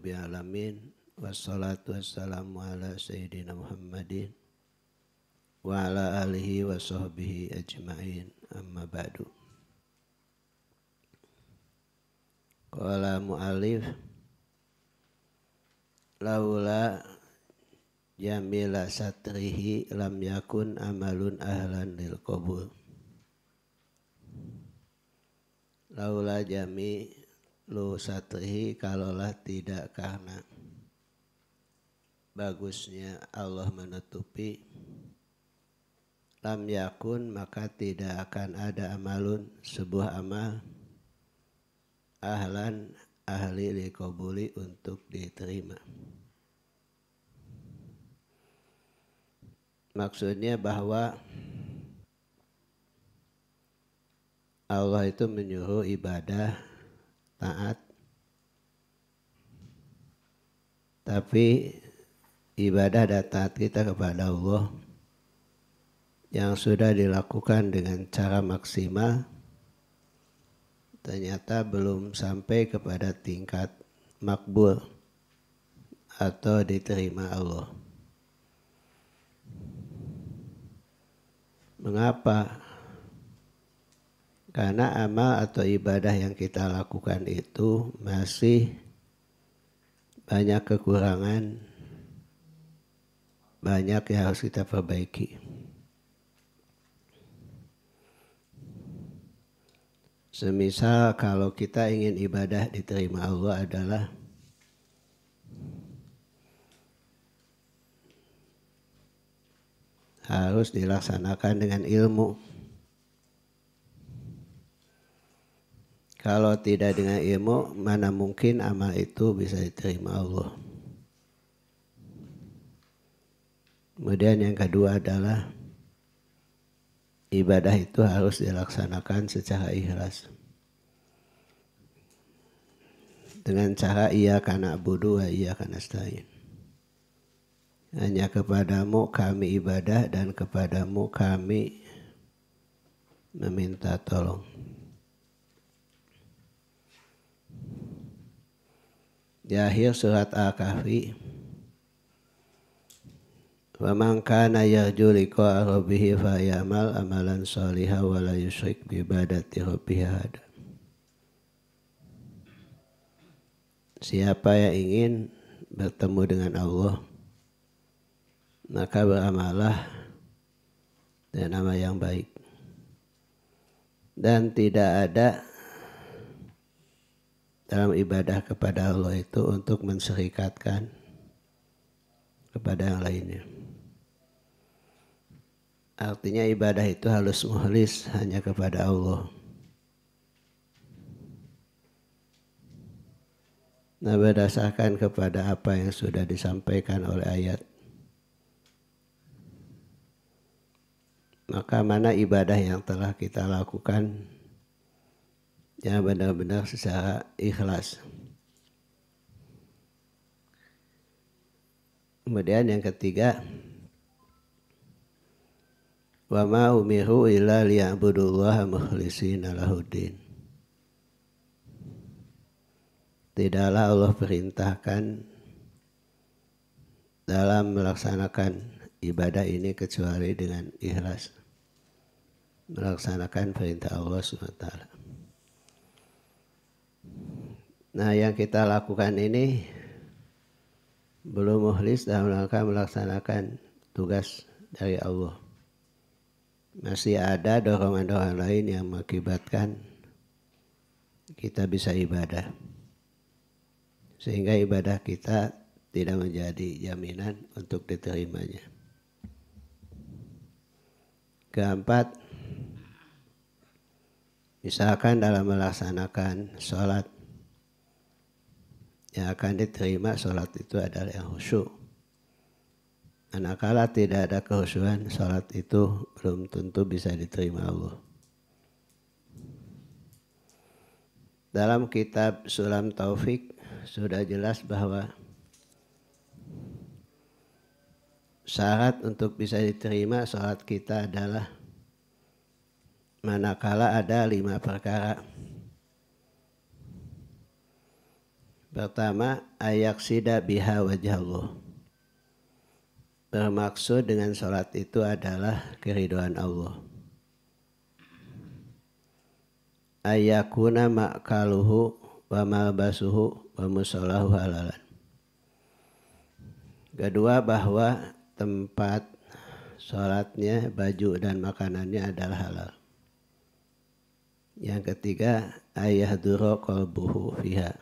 rabbil alamin. Wassalatu wassalamu ala sayyidina Muhammadin wa ala alihi wa sahbihi ajma'in. Amma ba'du. Qala mu'alif laula jamila satrihi lam yakun amalun ahlan lil qabul. Laula jamilu satrihi, kalaulah tidak karena bagusnya Allah menutupi, lam yakun maka tidak akan ada amalun sebuah amal ahlan ahli liqabuli untuk diterima. Maksudnya bahwa Allah itu menyuruh ibadah taat, tapi ibadah dan taat kita kepada Allah yang sudah dilakukan dengan cara maksimal ternyata belum sampai kepada tingkat makbul atau diterima Allah. Mengapa? Karena amal atau ibadah yang kita lakukan itu masih banyak kekurangan, banyak yang harus kita perbaiki. Semisal kalau kita ingin ibadah diterima Allah adalah harus dilaksanakan dengan ilmu. Kalau tidak dengan ilmu, mana mungkin amal itu bisa diterima Allah. Kemudian yang kedua adalah ibadah itu harus dilaksanakan secara ikhlas. Dengan cara iyyaka na'budu wa iyyaka nasta'in. Hanya kepadamu kami ibadah dan kepadamu kami meminta tolong. Di akhir surat Al-Kahfi, wa man kana yarju liqa'a rabbih falyamal amalan shalihan wa la yusyrik bi ibadati rabbih ahada. Siapa yang ingin bertemu dengan Allah, maka beramalah dengan amal yang baik. Dan tidak ada dalam ibadah kepada Allah itu untuk menserikatkan kepada yang lainnya. Artinya ibadah itu harus mukhlis hanya kepada Allah. Nah, berdasarkan kepada apa yang sudah disampaikan oleh ayat, maka mana ibadah yang telah kita lakukan yang benar-benar secara ikhlas. Kemudian yang ketiga, wa ma umiru illa liya'budullaha mukhlishina lahuddin. Tidaklah Allah perintahkan dalam melaksanakan ibadah ini kecuali dengan ikhlas, melaksanakan perintah Allah SWT. Nah, yang kita lakukan ini belum mukhlis dalam rangka melaksanakan tugas dari Allah. Masih ada dorongan-dorongan lain yang mengakibatkan kita bisa ibadah, sehingga ibadah kita tidak menjadi jaminan untuk diterimanya. Keempat, misalkan dalam melaksanakan sholat, yang akan diterima sholat itu adalah yang khusyuk. Manakala tidak ada kekhusyuan, sholat itu belum tentu bisa diterima Allah. Dalam kitab Sulam Taufik sudah jelas bahwa syarat untuk bisa diterima sholat kita adalah manakala ada 5 perkara. Pertama, ayaksida biha wajah Allah. Bermaksud dengan sholat itu adalah keridhaan Allah. Ayakuna ma'kaluhu wa malbasuhu wa musallahu halalan. Kedua, bahwa tempat sholatnya, baju dan makanannya adalah halal. Yang ketiga, ayahduru qalbuhu fiha.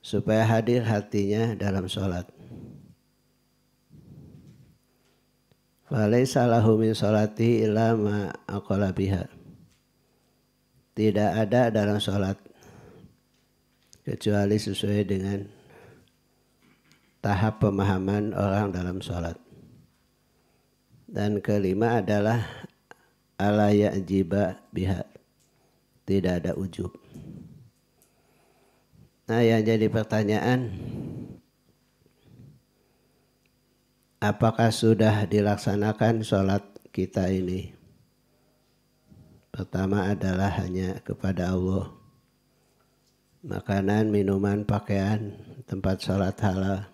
Supaya hadir hatinya dalam sholat. Falaysa lahu min sholati illa ma aqala biha. Tidak ada dalam sholat kecuali sesuai dengan tahap pemahaman orang dalam sholat. Dan kelima adalah ala ya'jiba biha. Tidak ada ujub. Nah, yang jadi pertanyaan, apakah sudah dilaksanakan sholat kita ini? Pertama adalah hanya kepada Allah. Makanan, minuman, pakaian, tempat sholat halal.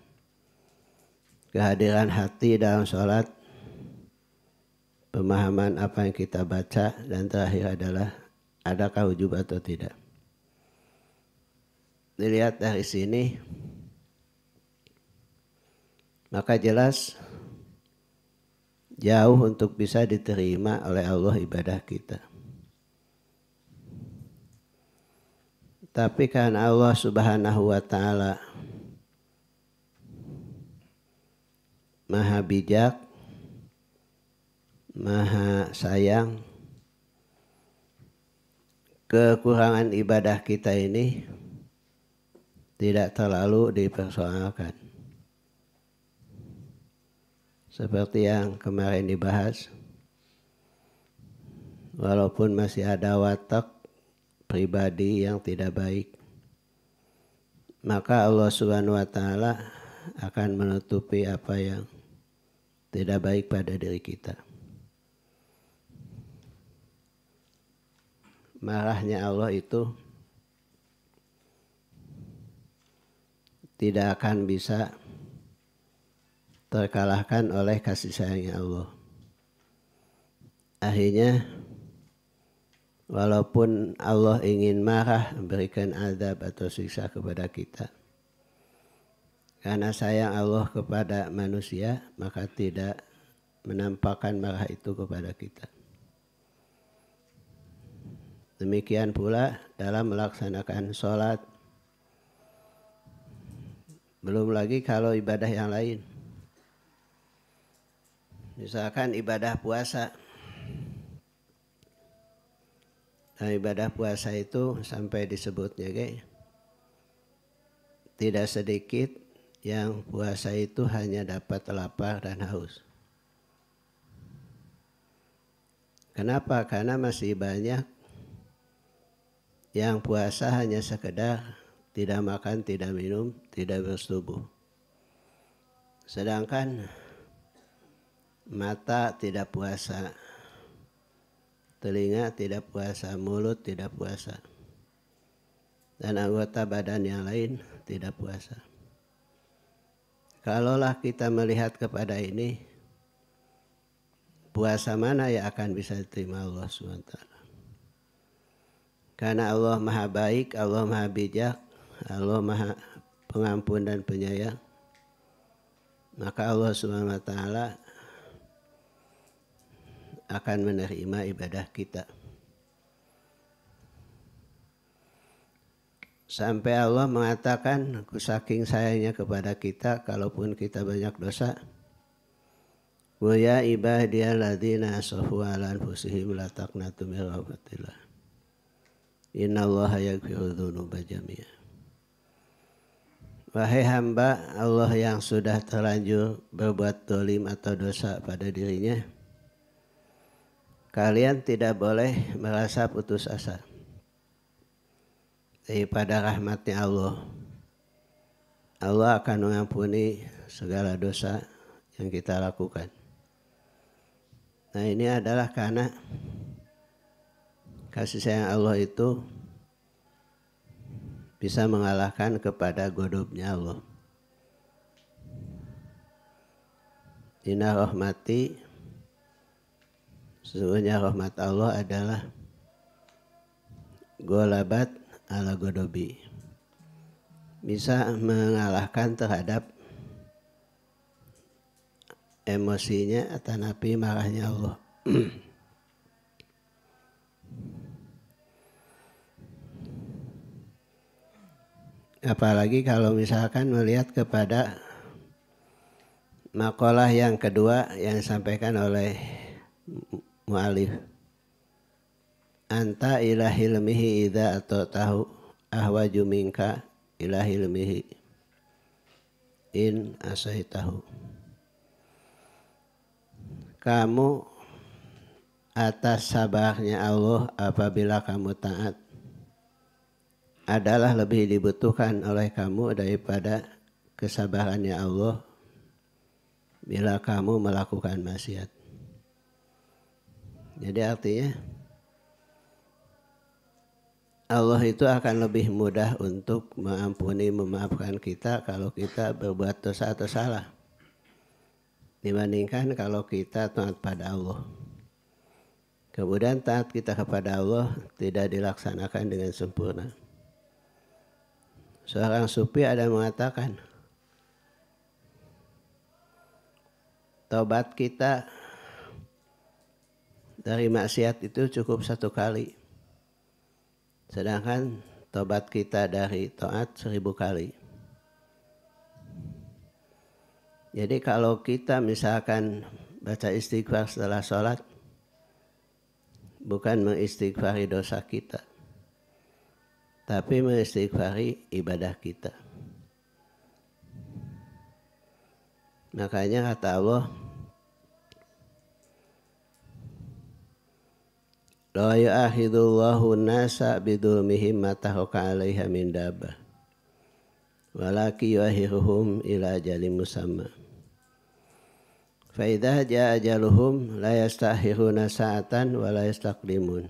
Kehadiran hati dalam sholat. Pemahaman apa yang kita baca. Dan terakhir adalah adakah ujub atau tidak. Dilihat dari sini, maka jelas jauh untuk bisa diterima oleh Allah ibadah kita. Tapi karena Allah Subhanahu wa ta'ala Maha bijak, Maha sayang, kekurangan ibadah kita ini tidak terlalu dipersoalkan. Seperti yang kemarin dibahas, walaupun masih ada watak pribadi yang tidak baik, maka Allah Subhanahu wa ta'ala akan menutupi apa yang tidak baik pada diri kita. Marahnya Allah itu tidak akan bisa terkalahkan oleh kasih sayangnya Allah. Akhirnya, walaupun Allah ingin marah memberikan azab atau siksa kepada kita, karena sayang Allah kepada manusia, maka tidak menampakkan marah itu kepada kita. Demikian pula dalam melaksanakan sholat. Belum lagi kalau ibadah yang lain. Misalkan ibadah puasa. Nah, ibadah puasa itu sampai disebutnya tidak sedikit yang puasa itu hanya dapat lapar dan haus. Kenapa? Karena masih banyak yang puasa hanya sekedar tidak makan, tidak minum, tidak bersetubuh. Sedangkan mata tidak puasa, telinga tidak puasa, mulut tidak puasa, dan anggota badan yang lain tidak puasa. Kalaulah kita melihat kepada ini, puasa mana yang akan bisa diterima Allah SWT? Karena Allah Maha Baik, Allah Maha Bijak, Allah Maha Pengampun dan Penyayang, maka Allah SWT akan menerima ibadah kita. Sampai Allah mengatakan, saking sayangnya kepada kita, kalaupun kita banyak dosa, wa ya ibadiyalladzina asrafu ala anfusihim la taqnatu min rahmatillah. Innallaha yaghfiru dzunuba jami'a. Wahai hamba Allah yang sudah terlanjur berbuat dolim atau dosa pada dirinya, kalian tidak boleh merasa putus asa daripada rahmatnya Allah. Allah akan mengampuni segala dosa yang kita lakukan. Nah, ini adalah karena kasih sayang Allah itu bisa mengalahkan kepada godobnya Allah. Inna rahmati, sesungguhnya rahmat Allah adalah golabat ala godobi, bisa mengalahkan terhadap emosinya atau napi marahnya Allah. Apalagi kalau misalkan melihat kepada makalah yang kedua yang disampaikan oleh mu'alif. Anta ila hilmihi idza atau tahu ahwaju minka ila hilmihi in asaitahu. Kamu atas sabarnya Allah apabila kamu taat adalah lebih dibutuhkan oleh kamu daripada kesabarannya Allah bila kamu melakukan maksiat. Jadi artinya Allah itu akan lebih mudah untuk mengampuni, memaafkan kita kalau kita berbuat dosa atau salah dibandingkan kalau kita taat pada Allah. Kemudian taat kita kepada Allah tidak dilaksanakan dengan sempurna. Seorang sufi ada mengatakan, taubat kita dari maksiat itu cukup 1 kali. Sedangkan taubat kita dari taat 1000 kali. Jadi kalau kita misalkan baca istighfar setelah sholat, bukan mengistighfari dosa kita, tapi mengistighfari ibadah kita. Makanya kata Allah, la yu'akhidullahu nasa bidulmihim ma tahaka 'alaiha min dabbah walakin yu'akhiruhum ila ajalin musamma. Fa idza jaa ajaluhum la yastakhiruna sa'atan wa la yastaqdimun.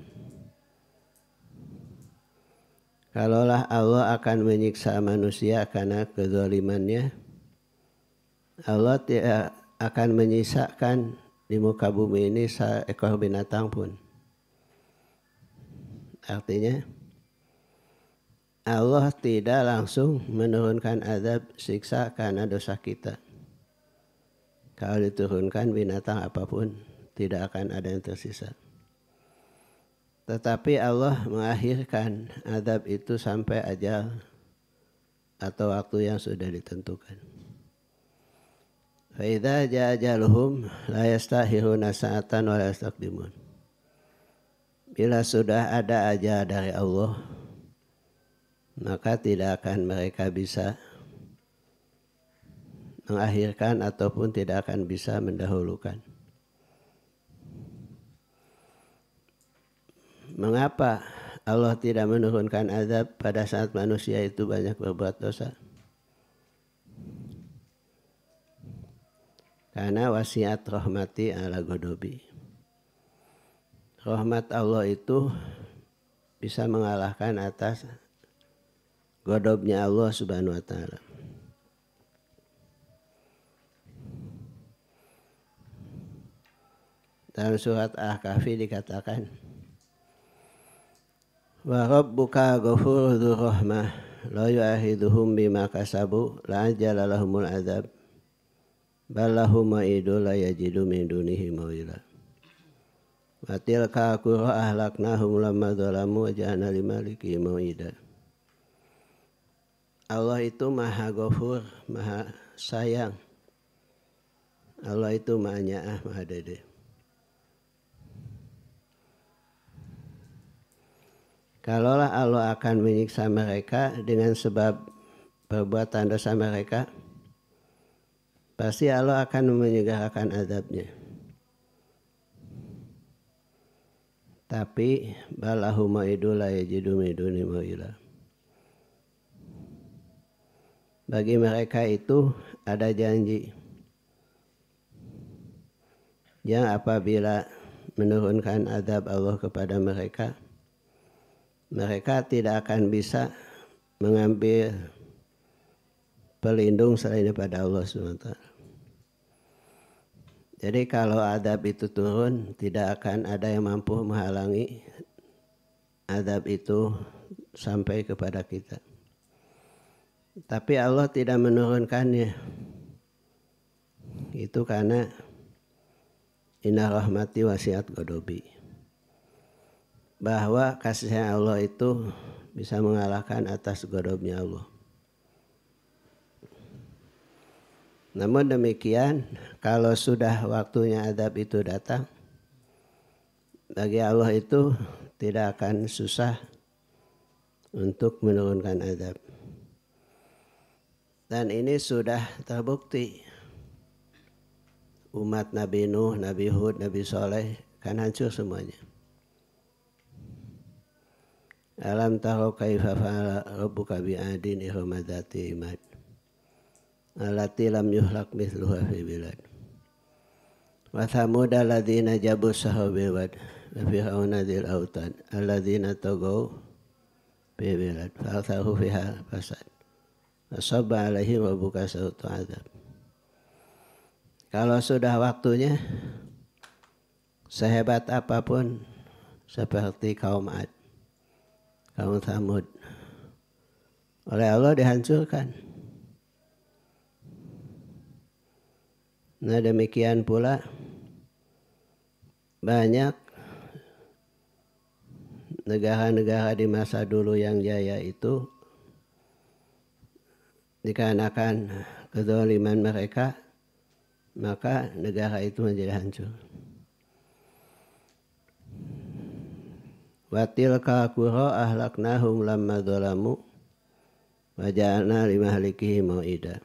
Kalaulah Allah akan menyiksa manusia karena kezalimannya, Allah tidak akan menyisakan di muka bumi ini seekor binatang pun. Artinya Allah tidak langsung menurunkan azab siksa karena dosa kita. Kalau diturunkan binatang apapun tidak akan ada yang tersisa. Tetapi Allah mengakhirkan azab itu sampai ajal atau waktu yang sudah ditentukan. Fa idza jaa ajaluhum la yastakhiruna sa'atan wa la yastaqdimun. Bila sudah ada ajal dari Allah, maka tidak akan mereka bisa mengakhirkan ataupun tidak akan bisa mendahulukan. Mengapa Allah tidak menurunkan azab pada saat manusia itu banyak berbuat dosa? Karena wasiat rahmati ala godobi. Rahmat Allah itu bisa mengalahkan atas godobnya Allah subhanahu wa ta'ala. Dalam surat Al-Kahfi dikatakan, wa rabbuka ghafurur dzur rahmah la yu'akhiduhum bima kasabu la ajala lahumul adzab bal lahum ma'idun la yajidu min dunihi mawila. Wa tilka qura ahlaknahum lamma dzalamu wa ja'alna limaliki mawida. Allah itu maha ghafur, maha sayang. Allah itu maha nyaah, maha dede. Kalaulah Allah akan menyiksa mereka dengan sebab perbuatan dosa mereka, pasti Allah akan menyegerakan azabnya. Tapi balahu ma'idu la yajidu miduni mawila. Bagi mereka itu ada janji yang apabila menurunkan azab Allah kepada mereka, mereka tidak akan bisa mengambil pelindung selain daripada Allah SWT. Jadi kalau adab itu turun, tidak akan ada yang mampu menghalangi adab itu sampai kepada kita. Tapi Allah tidak menurunkannya. Itu karena inna rahmati wasi'at ghadabi. Bahwa kasih Allah itu bisa mengalahkan atas ghadabnya Allah. Namun demikian, kalau sudah waktunya adab itu datang, bagi Allah itu tidak akan susah untuk menurunkan adab. Dan ini sudah terbukti. Umat Nabi Nuh, Nabi Hud, Nabi Saleh kan hancur semuanya. Alam taro kaifa fa'ala rabbuka bi'adin irama dzati imad allati lam yuhlak mithluha fi bilad wa thamud alladzina jabu sahabi wad wa fir'auna dzil autad alladzina tagaw fi bilad fa'athahu fiha fasad wa sabba alaihim rabbuka sautu adzab. Kalau sudah waktunya, sehebat apapun seperti kaum Ad, kaum Thamud, oleh Allah dihancurkan. Nah demikian pula banyak negara-negara di masa dulu yang jaya itu dikarenakan kezaliman mereka, maka negara itu menjadi hancur. Wa tilka qura ahlaknahum lamma dzalamu wa ja'alna limahlikihim mau'ida.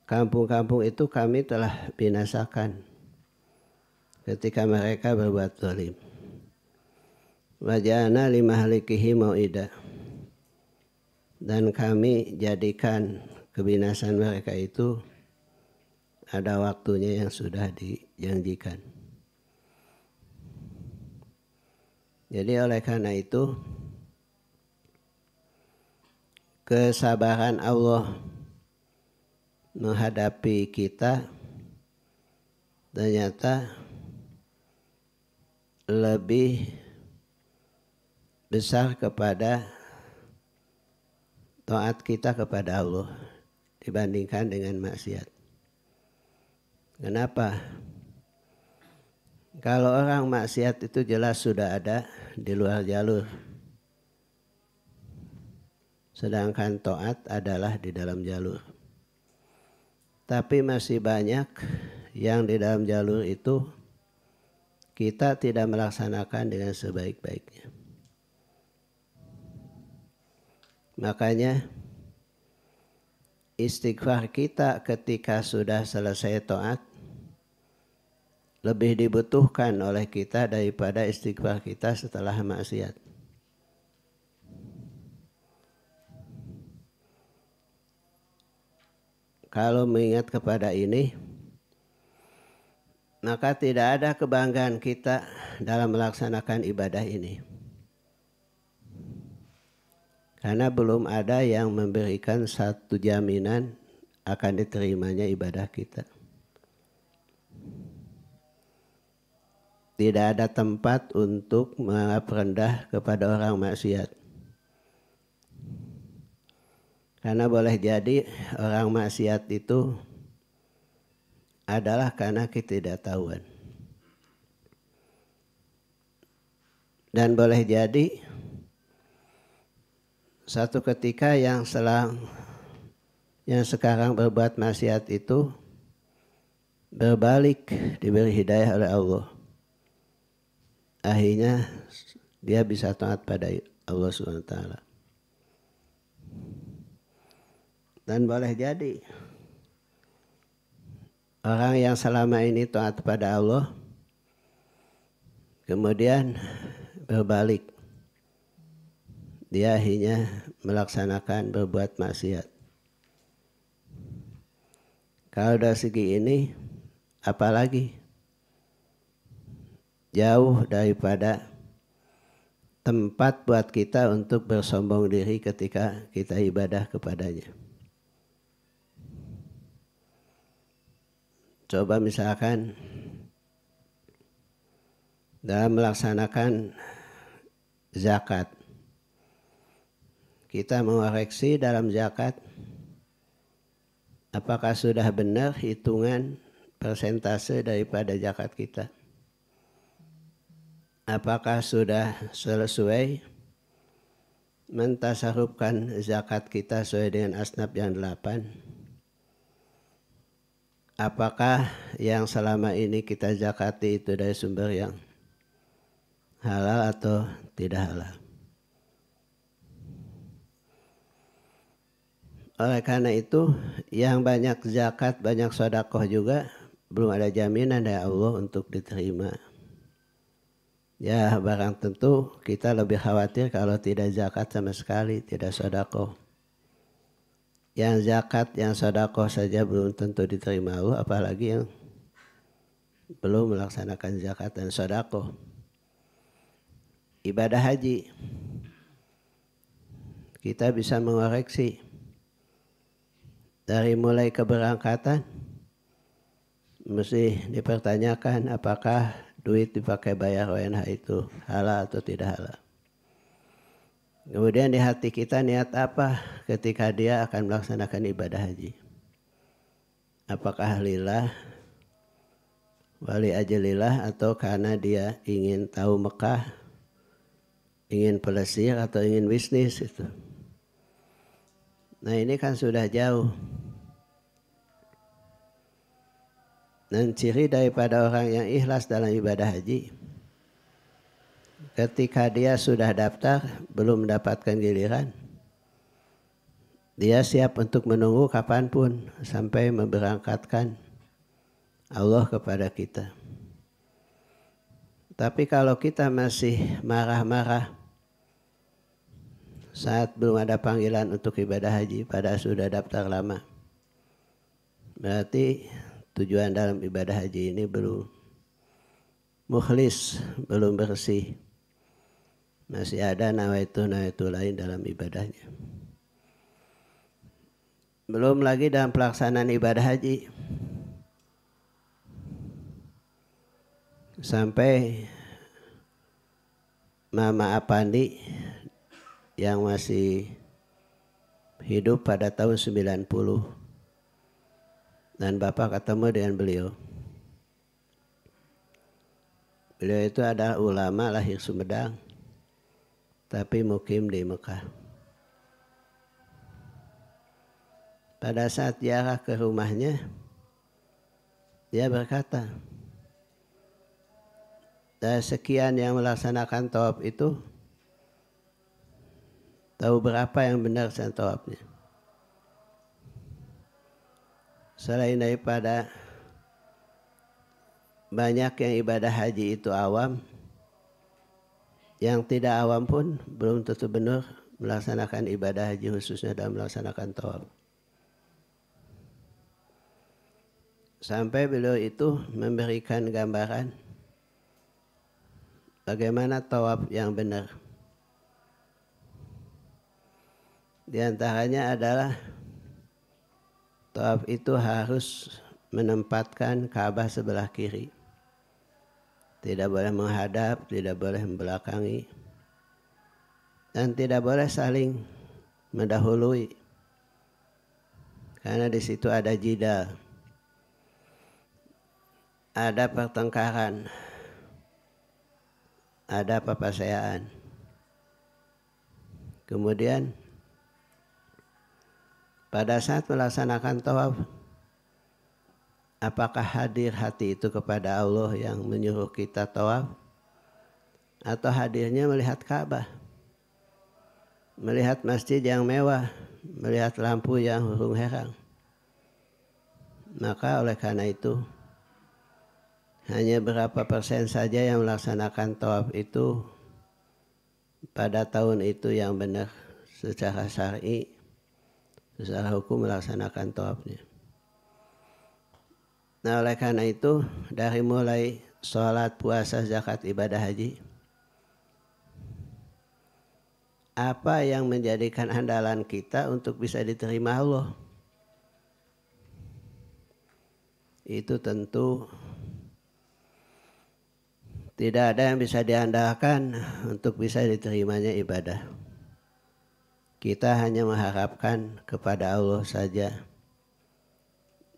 Kampung-kampung itu kami telah binasakan ketika mereka berbuat zalim. Wa ja'alna limahlikihim mau'ida. Dan kami jadikan kebinasan mereka itu ada waktunya yang sudah dijanjikan. Jadi oleh karena itu kesabaran Allah menghadapi kita ternyata lebih besar kepada taat kita kepada Allah dibandingkan dengan maksiat. Kenapa? Kalau orang maksiat itu jelas sudah ada di luar jalur. Sedangkan taat adalah di dalam jalur. Tapi masih banyak yang di dalam jalur itu kita tidak melaksanakan dengan sebaik-baiknya. Makanya istighfar kita ketika sudah selesai taat lebih dibutuhkan oleh kita daripada istighfar kita setelah maksiat. Kalau mengingat kepada ini, maka tidak ada kebanggaan kita dalam melaksanakan ibadah ini. Karena belum ada yang memberikan satu jaminan akan diterimanya ibadah kita. Tidak ada tempat untuk menganggap rendah kepada orang maksiat. Karena boleh jadi orang maksiat itu adalah karena ketidaktahuan. Dan boleh jadi satu ketika yang sekarang berbuat maksiat itu berbalik, diberi hidayah oleh Allah. Akhirnya dia bisa taat pada Allah SWT. Dan boleh jadi orang yang selama ini taat pada Allah kemudian berbalik. Dia akhirnya melaksanakan berbuat maksiat. Kalau dari segi ini apalagi jauh daripada tempat buat kita untuk bersombong diri ketika kita ibadah kepadanya. Coba misalkan dalam melaksanakan zakat, kita mengoreksi dalam zakat apakah sudah benar hitungan persentase daripada zakat kita. Apakah sudah sesuai mentasarufkan zakat kita sesuai dengan asnaf yang 8? Apakah yang selama ini kita zakati itu dari sumber yang halal atau tidak halal? Oleh karena itu, yang banyak zakat, banyak sedekah juga belum ada jaminan dari Allah untuk diterima. Ya, barang tentu kita lebih khawatir kalau tidak zakat sama sekali, tidak sedekah. Yang zakat, yang sedekah saja belum tentu diterima Allah, apalagi yang belum melaksanakan zakat dan sedekah. Ibadah haji, kita bisa mengoreksi dari mulai keberangkatan, mesti dipertanyakan apakah duit dipakai bayar ONH itu halal atau tidak halal. Kemudian di hati kita niat apa ketika dia akan melaksanakan ibadah haji. Apakah lillah, wali ajalillah, atau karena dia ingin tahu Mekah, ingin pelesir atau ingin bisnis itu. Nah ini kan sudah jauh. Dan ciri daripada orang yang ikhlas dalam ibadah haji, ketika dia sudah daftar, belum mendapatkan giliran, dia siap untuk menunggu kapanpun sampai memberangkatkan Allah kepada kita. Tapi kalau kita masih marah-marah saat belum ada panggilan untuk ibadah haji, padahal sudah daftar lama, berarti tujuan dalam ibadah haji ini belum mukhlis, belum bersih. Masih ada nawaitu lain dalam ibadahnya. Belum lagi dalam pelaksanaan ibadah haji. Sampai Mama Apandi yang masih hidup pada tahun 90 dan Bapak ketemu dengan beliau. Beliau itu adalah ulama lahir Sumedang tapi mukim di Mekah. Pada saat ziarah ke rumahnya, dia berkata, dari sekian yang melaksanakan tawaf itu, tahu berapa yang benar dengan tawafnya? Selain daripada banyak yang ibadah haji itu awam, yang tidak awam pun belum tentu benar melaksanakan ibadah haji, khususnya dalam melaksanakan tawaf. Sampai beliau itu memberikan gambaran bagaimana tawaf yang benar. Di antaranya adalah tawaf itu harus menempatkan Ka'bah sebelah kiri. Tidak boleh menghadap, tidak boleh membelakangi, dan tidak boleh saling mendahului. Karena di situ ada jidal, ada pertengkaran, ada papasayaan. Kemudian pada saat melaksanakan tawaf, apakah hadir hati itu kepada Allah yang menyuruh kita tawaf, atau hadirnya melihat Ka'bah, melihat masjid yang mewah, melihat lampu yang hurung herang? Maka oleh karena itu, hanya berapa persen saja yang melaksanakan tawaf itu pada tahun itu yang benar secara syar'i, secara hukum melaksanakan tawafnya. Nah oleh karena itu, dari mulai sholat, puasa, zakat, ibadah haji, apa yang menjadikan andalan kita untuk bisa diterima Allah? Itu tentu tidak ada yang bisa diandalkan untuk bisa diterimanya ibadah. Kita hanya mengharapkan kepada Allah saja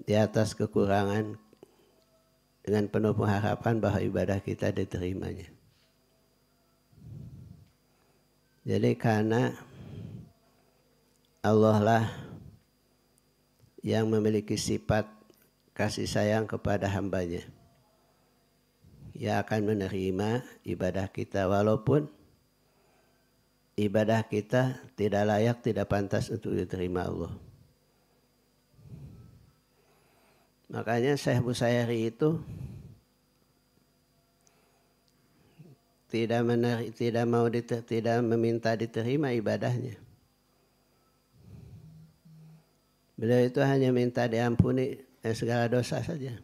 di atas kekurangan dengan penuh pengharapan bahwa ibadah kita diterimanya. Jadi karena Allah lah yang memiliki sifat kasih sayang kepada hambanya, Ia akan menerima ibadah kita walaupun ibadah kita tidak layak, tidak pantas untuk diterima Allah. Makanya Syekh Busairi itu tidak meminta diterima ibadahnya. Beliau itu hanya minta diampuni segala dosa saja.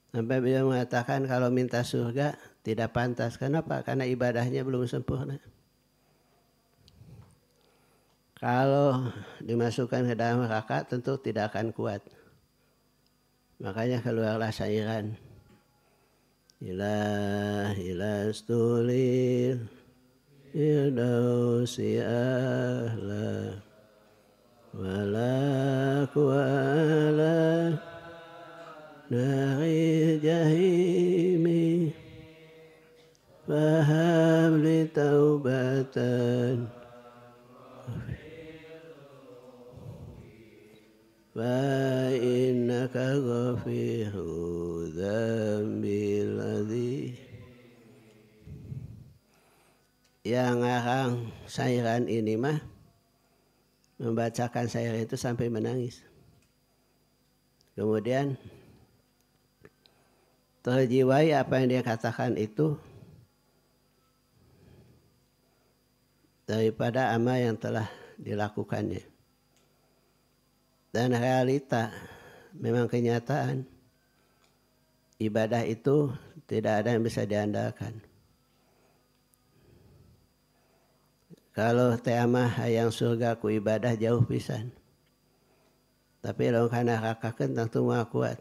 Sampai beliau mengatakan kalau minta surga tidak pantas. Kenapa? Karena ibadahnya belum sempurna. Kalau dimasukkan ke dalam neraka tentu tidak akan kuat. Makanya keluarlah syairan. Ilah stulil irdausi ahla walaku ala nari jahimi faham li taubatan fa innaka ghafiru dzambil ladzi. Yang ngarang syairan ini mah membacakan syair itu sampai menangis. Kemudian terjiwai apa yang dia katakan itu daripada amal yang telah dilakukannya. Dan realita, memang kenyataan, ibadah itu tidak ada yang bisa diandalkan. Kalau teamah hayang surga ku ibadah jauh pisan. Tapi lawan kana rakakeun tentu moal kuat.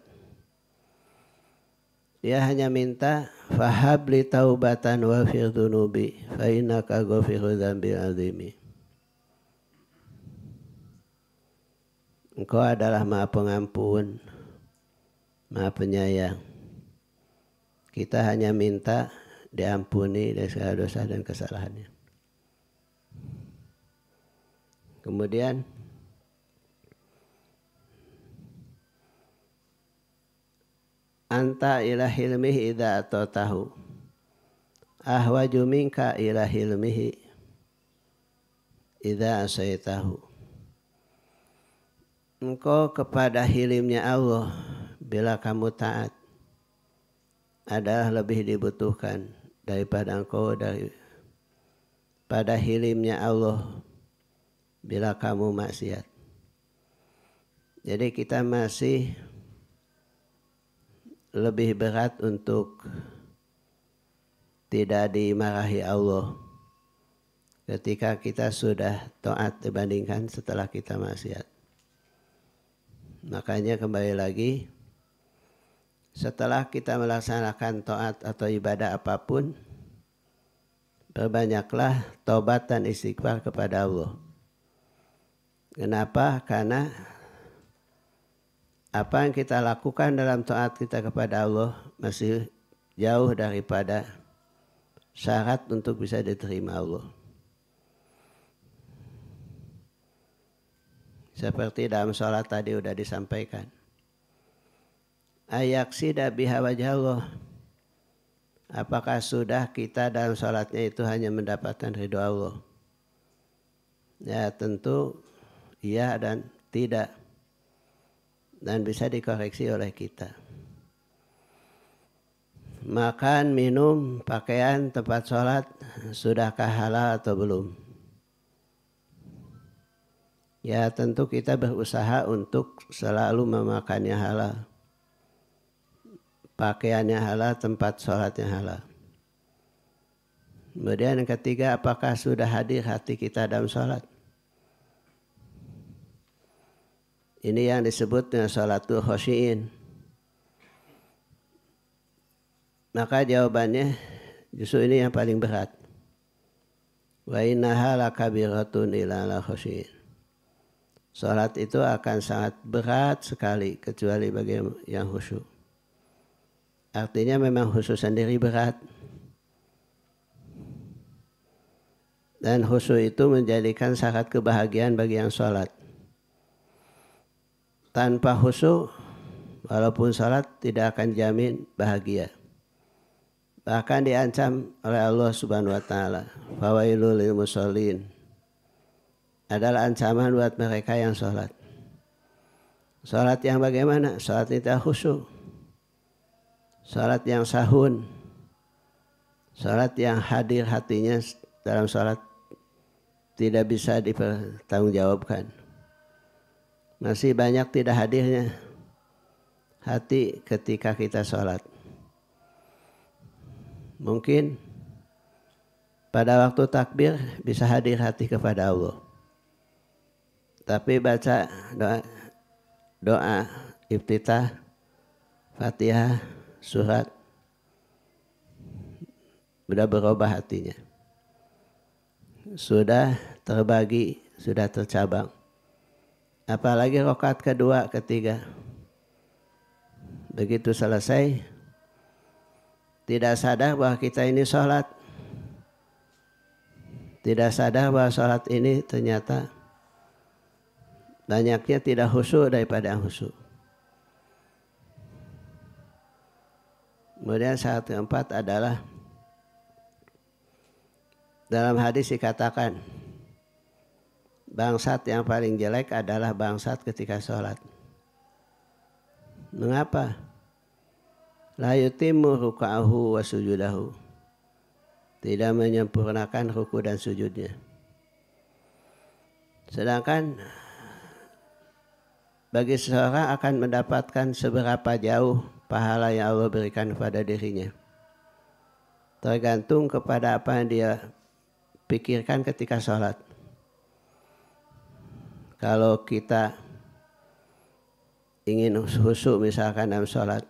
Dia hanya minta fahab li taubatan wa fir dunubi fa innaka ghafiru dzambil azimi. Engkau adalah Maha Pengampun, Maha Penyayang. Kita hanya minta diampuni dari segala dosa dan kesalahannya. Kemudian anta ila hilmihi idza atatahu ahwaju minka ila hilmihi idza asaitahu. Engkau kepada hilimnya Allah bila kamu taat adalah lebih dibutuhkan daripada engkau pada hilimnya Allah bila kamu maksiat. Jadi kita masih lebih berat untuk tidak dimarahi Allah ketika kita sudah taat dibandingkan setelah kita maksiat. Makanya kembali lagi, setelah kita melaksanakan taat atau ibadah apapun, perbanyaklah taubat dan istighfar kepada Allah. Kenapa? Karena apa yang kita lakukan dalam taat kita kepada Allah masih jauh daripada syarat untuk bisa diterima Allah. Seperti dalam sholat tadi sudah disampaikan. Ayaksida biha wajah Allah. Apakah sudah kita dalam sholatnya itu hanya mendapatkan ridho Allah? Ya tentu iya dan tidak. Dan bisa dikoreksi oleh kita. Makan, minum, pakaian, tempat sholat, sudahkah halal atau belum? Ya tentu kita berusaha untuk selalu memakannya halal. Pakaiannya halal, tempat sholatnya halal. Kemudian yang ketiga, apakah sudah hadir hati kita dalam sholat? Ini yang disebut dengan sholatul khosyi'in. Maka jawabannya justru ini yang paling berat. Wa innaha lakabiratun illa lil khosyi'in. Sholat itu akan sangat berat sekali kecuali bagi yang khusyuk. Artinya memang khusyuk sendiri berat. Dan khusyuk itu menjadikan syarat kebahagiaan bagi yang sholat. Tanpa khusyuk, walaupun sholat tidak akan jamin bahagia. Bahkan diancam oleh Allah Subhanahu wa taala, fawailul lil musallin. Adalah ancaman buat mereka yang sholat. Sholat yang bagaimana? Sholat tidak khusyuk. Sholat yang sahun. Sholat yang hadir hatinya dalam sholat tidak bisa dipertanggungjawabkan. Masih banyak tidak hadirnya hati ketika kita sholat. Mungkin pada waktu takbir bisa hadir hati kepada Allah. Tapi baca doa iftitah, Fatihah, surat, sudah berubah hatinya. Sudah terbagi, sudah tercabang. Apalagi rakaat kedua, ketiga. Begitu selesai, tidak sadar bahwa kita ini sholat. Tidak sadar bahwa sholat ini ternyata banyaknya tidak khusyuk daripada yang khusyuk. Kemudian syarat keempat adalah dalam hadis dikatakan bangsat yang paling jelek adalah bangsat ketika sholat. Mengapa? La yutimmu ruka'ahu wa sujudahu. Tidak menyempurnakan ruku dan sujudnya. Sedangkan bagi seseorang akan mendapatkan seberapa jauh pahala yang Allah berikan kepada dirinya. Tergantung kepada apa yang dia pikirkan ketika sholat. Kalau kita ingin khusyuk misalkan dalam sholat,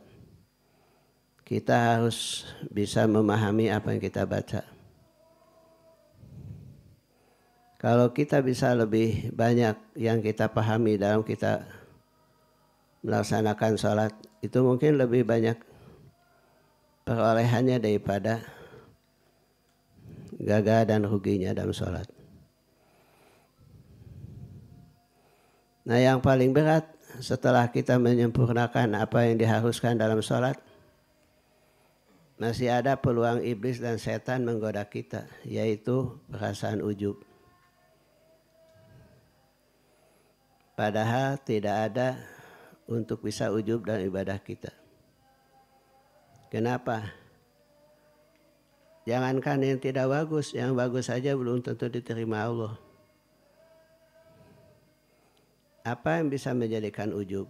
kita harus bisa memahami apa yang kita baca. Kalau kita bisa lebih banyak yang kita pahami dalam kita melaksanakan sholat, itu mungkin lebih banyak perolehannya daripada gagal dan ruginya dalam sholat. Nah, yang paling berat setelah kita menyempurnakan apa yang diharuskan dalam sholat, masih ada peluang iblis dan setan menggoda kita, yaitu perasaan ujub. Padahal tidak ada untuk bisa ujub dalam ibadah kita. Kenapa? Jangankan yang tidak bagus, yang bagus saja belum tentu diterima Allah. Apa yang bisa menjadikan ujub?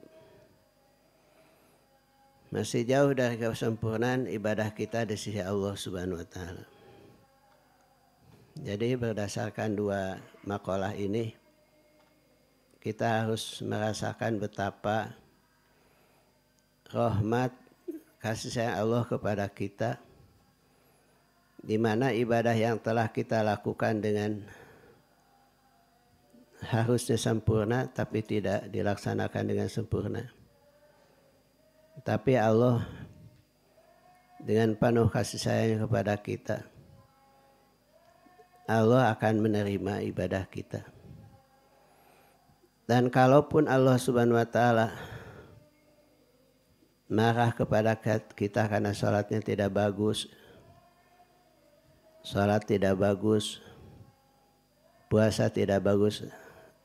Masih jauh dari kesempurnaan ibadah kita di sisi Allah Subhanahu wa taala. Jadi berdasarkan dua makalah ini, kita harus merasakan betapa rahmat kasih sayang Allah kepada kita, di mana ibadah yang telah kita lakukan dengan harusnya sempurna tapi tidak dilaksanakan dengan sempurna. Tapi Allah dengan penuh kasih sayang kepada kita, Allah akan menerima ibadah kita. Dan kalaupun Allah Subhanahu wa taala marah kepada kita karena sholatnya tidak bagus, sholat tidak bagus, puasa tidak bagus,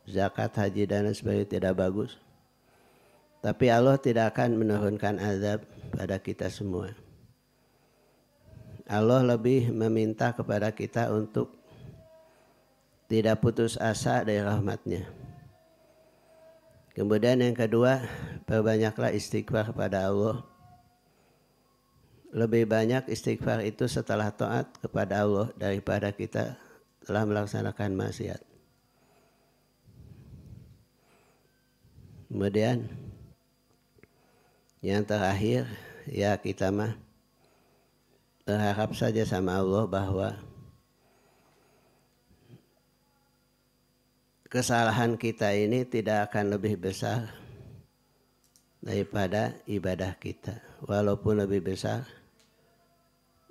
zakat, haji dan sebagainya tidak bagus, tapi Allah tidak akan menurunkan azab pada kita semua. Allah lebih meminta kepada kita untuk tidak putus asa dari rahmat-Nya. Kemudian yang kedua, perbanyaklah istighfar kepada Allah. lebih banyak istighfar itu setelah taat kepada Allah daripada kita telah melaksanakan maksiat. Kemudian yang terakhir, ya kita mah berharap saja sama Allah bahwa kesalahan kita ini tidak akan lebih besar daripada ibadah kita. Walaupun lebih besar,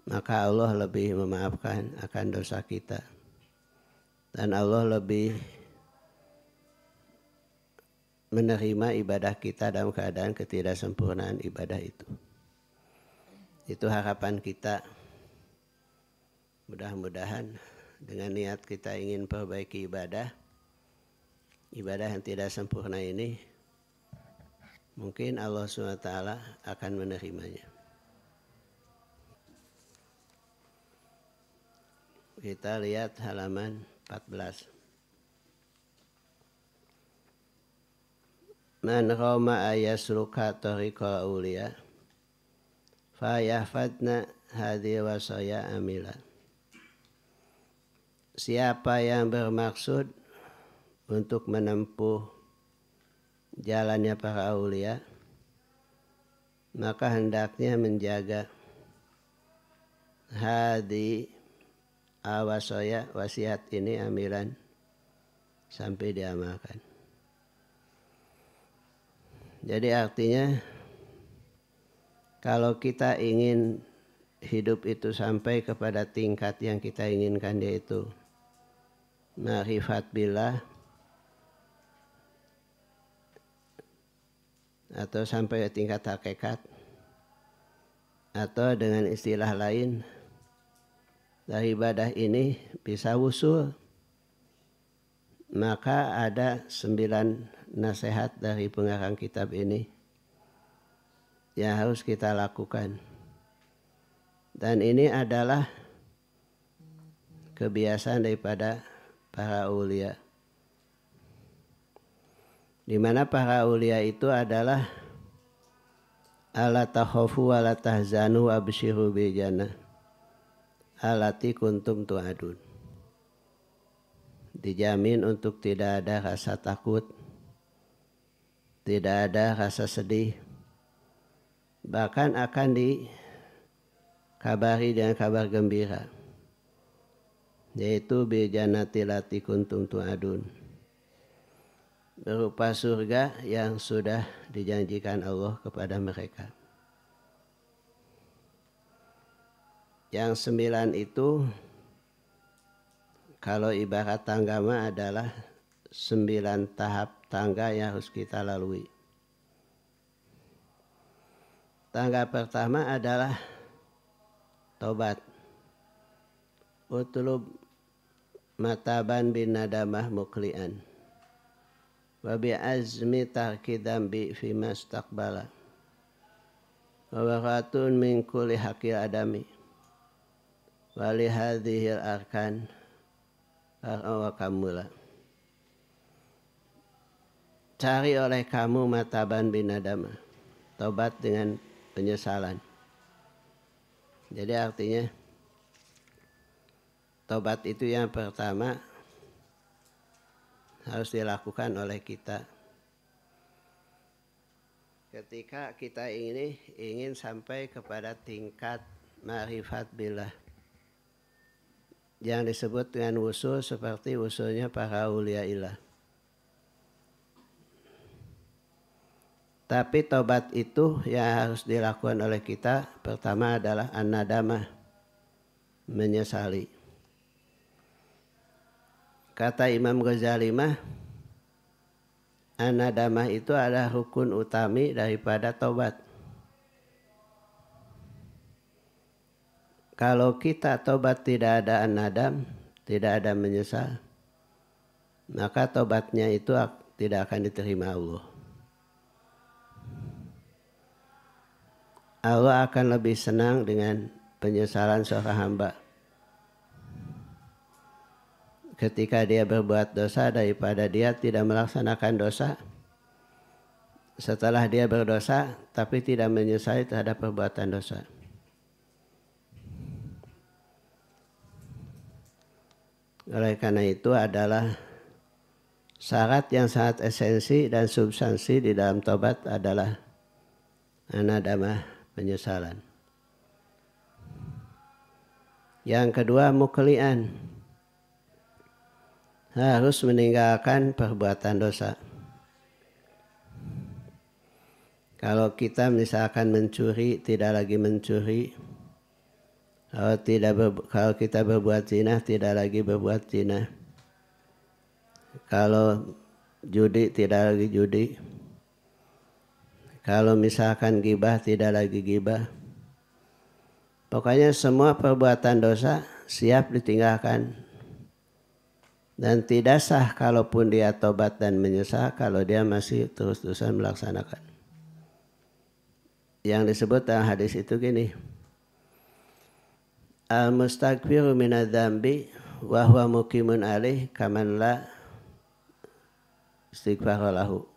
maka Allah lebih memaafkan akan dosa kita. Dan Allah lebih menerima ibadah kita dalam keadaan ketidaksempurnaan ibadah itu. Itu harapan kita. Mudah-mudahan dengan niat kita ingin perbaiki ibadah yang tidak sempurna ini, mungkin Allah SWT akan menerimanya. Kita lihat halaman 14. Man roma ayasluka tariqal awliya fa yahfadna hadhi wasaya amila. Siapa yang bermaksud untuk menempuh jalannya para aulia, maka hendaknya menjaga hadi awasaya, wasiat ini amilan sampai diamalkan. Jadi artinya kalau kita ingin hidup itu sampai kepada tingkat yang kita inginkan, yaitu ma'rifat billah, atau sampai ke tingkat hakikat, atau dengan istilah lain dari ibadah ini bisa wusul, maka ada 9 nasihat dari pengarang kitab ini yang harus kita lakukan. Dan ini adalah kebiasaan daripada para aulia, di mana para aulia itu adalah ala takhafu wa la tahzanu abshiru bil jannah allati kuntum tu'adun. Dijamin untuk tidak ada rasa takut, tidak ada rasa sedih, bahkan akan dikabari dengan kabar gembira, yaitu bil jannati allati kuntum tu'adun, berupa surga yang sudah dijanjikan Allah kepada mereka. Yang 9 itu kalau ibarat tangga adalah 9 tahap tangga yang harus kita lalui. Tangga pertama adalah tobat. Utlub mataban bin nadamah muklian wa bi azmi tarki dambi fi mastaqbala wa waratun min kulli haqqil adami wa li hadhil arkan wa kamula. Cari oleh kamu mataban bin nadamah, tobat dengan penyesalan. Jadi artinya tobat itu yang pertama harus dilakukan oleh kita ketika kita ingin sampai kepada tingkat ma'rifat billah yang disebut dengan wusul seperti wusulnya para aulia ilah. Tapi tobat itu yang harus dilakukan oleh kita pertama adalah an-nadamah, menyesali. Kata Imam Ghazali mah, an-nadamah itu adalah rukun utami daripada tobat. Kalau kita tobat tidak ada an-nadam, tidak ada menyesal, maka tobatnya itu tidak akan diterima Allah. Allah akan lebih senang dengan penyesalan seorang hamba ketika dia berbuat dosa daripada dia tidak melaksanakan dosa setelah dia berdosa tapi tidak menyesali terhadap perbuatan dosa. Oleh karena itu adalah syarat yang sangat esensi dan substansi di dalam tobat adalah anadamah, penyesalan. Yang kedua, muklian, harus meninggalkan perbuatan dosa. Kalau kita misalkan mencuri, tidak lagi mencuri. Kalau kita berbuat zina, tidak lagi berbuat zina. Kalau judi, tidak lagi judi. Kalau misalkan gibah, tidak lagi gibah. Pokoknya semua perbuatan dosa siap ditinggalkan. Dan tidak sah kalaupun dia tobat dan menyesal kalau dia masih terus-terusan melaksanakan. Yang disebut dalam hadis itu gini. Al-mustaghfiru minadz-dzambi wa huwa muqimun alaih kaman la istighfar lahu.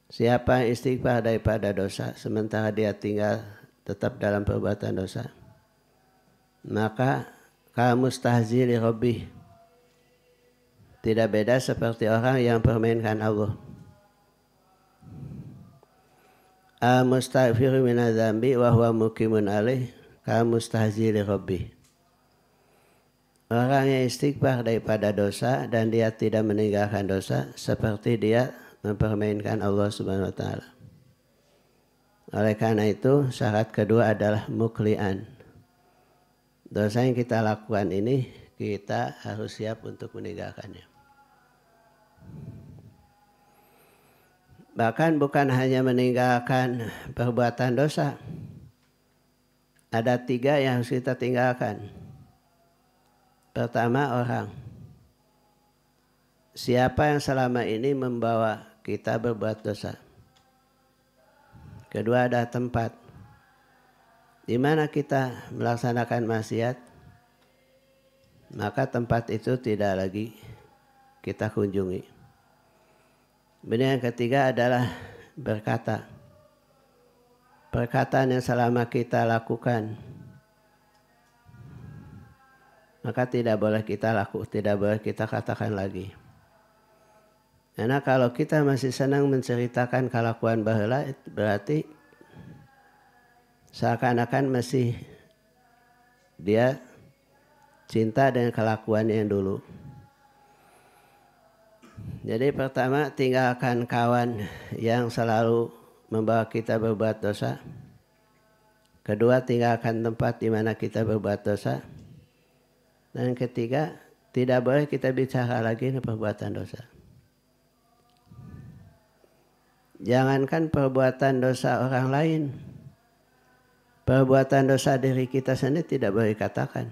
Siapa yang istighfar daripada dosa sementara dia tinggal tetap dalam perbuatan dosa, maka kamustahzi li rabbih, tidak beda seperti orang yang permainkan Allah. Al-mustaghfiru minadz-dzambi wa huwa muqimun alaih kamustahzi li rabbih. Orang yang istighfar daripada dosa dan dia tidak meninggalkan dosa seperti dia mempermainkan Allah Subhanahu wa taala. Oleh karena itu syarat kedua adalah muklian. Dosa yang kita lakukan ini kita harus siap untuk meninggalkannya. Bahkan bukan hanya meninggalkan perbuatan dosa. Ada 3 yang harus kita tinggalkan. Pertama, orang. Siapa yang selama ini membawa kita berbuat dosa. Kedua, ada tempat. Di mana kita melaksanakan maksiat, maka tempat itu tidak lagi kita kunjungi. Kemudian yang ketiga adalah berkata. Perkataan yang selama kita lakukan, maka tidak boleh kita katakan lagi. Karena kalau kita masih senang menceritakan kelakuan baheula, berarti seakan-akan masih dia cinta dengan kelakuannya yang dulu. Jadi pertama, tinggalkan kawan yang selalu membawa kita berbuat dosa. Kedua, tinggalkan tempat di mana kita berbuat dosa. Dan ketiga, tidak boleh kita bicara lagi tentang perbuatan dosa. Jangankan perbuatan dosa orang lain, perbuatan dosa diri kita sendiri tidak boleh dikatakan.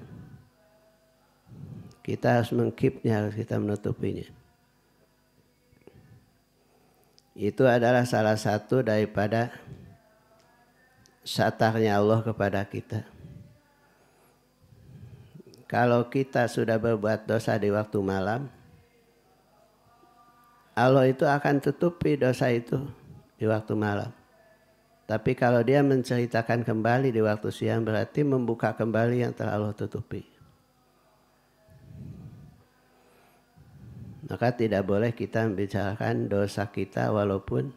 Kita harus mengkipnya, harus kita menutupinya. Itu adalah salah satu daripada satarnya Allah kepada kita. Kalau kita sudah berbuat dosa di waktu malam, Allah itu akan tutupi dosa itu di waktu malam. Tapi kalau dia menceritakan kembali di waktu siang, berarti membuka kembali yang telah Allah tutupi. Maka tidak boleh kita membicarakan dosa kita walaupun